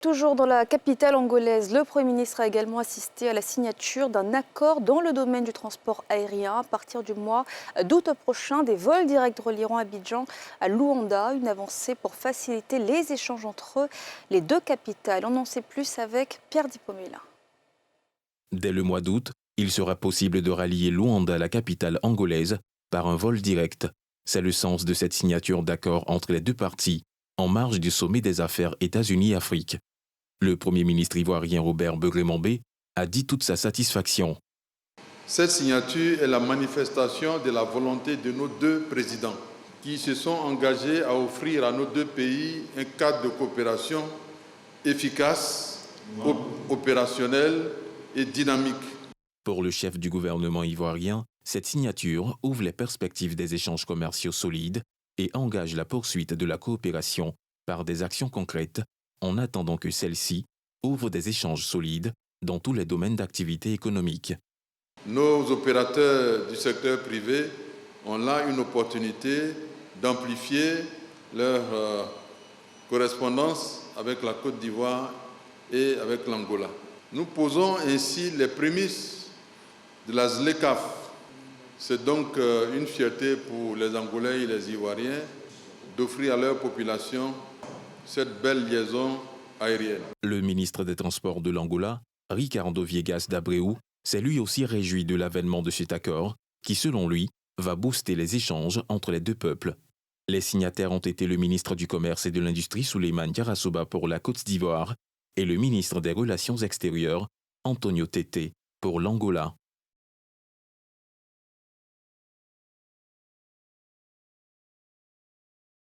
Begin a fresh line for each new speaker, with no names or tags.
Toujours dans la capitale angolaise, le Premier ministre a également assisté à la signature d'un accord dans le domaine du transport aérien. À partir du mois d'août prochain, des vols directs relieront Abidjan à Luanda, une avancée pour faciliter les échanges entre les deux capitales. On en sait plus avec Pierre Dipomula.
Dès le mois d'août, il sera possible de rallier Luanda, la capitale angolaise, par un vol direct. C'est le sens de cette signature d'accord entre les deux parties, en marge du sommet des affaires États-Unis-Afrique. Le Premier ministre ivoirien Robert Begré-Mambé a dit toute sa satisfaction.
Cette signature est la manifestation de la volonté de nos deux présidents qui se sont engagés à offrir à nos deux pays un cadre de coopération efficace, opérationnel et dynamique.
Pour le chef du gouvernement ivoirien, cette signature ouvre les perspectives des échanges commerciaux solides et engage la poursuite de la coopération par des actions concrètes en attendant que celle-ci ouvre des échanges solides dans tous les domaines d'activité économique.
Nos opérateurs du secteur privé ont là une opportunité d'amplifier leur correspondance avec la Côte d'Ivoire et avec l'Angola. Nous posons ainsi les prémices de la ZLECAf. C'est donc une fierté pour les Angolais et les Ivoiriens d'offrir à leur population cette belle liaison aérienne.
Le ministre des Transports de l'Angola, Ricardo Viegas d'Abreu, s'est lui aussi réjoui de l'avènement de cet accord qui, selon lui, va booster les échanges entre les deux peuples. Les signataires ont été le ministre du Commerce et de l'Industrie Souleymane Diarrasoba pour la Côte d'Ivoire et le ministre des Relations extérieures Antonio Tete pour l'Angola.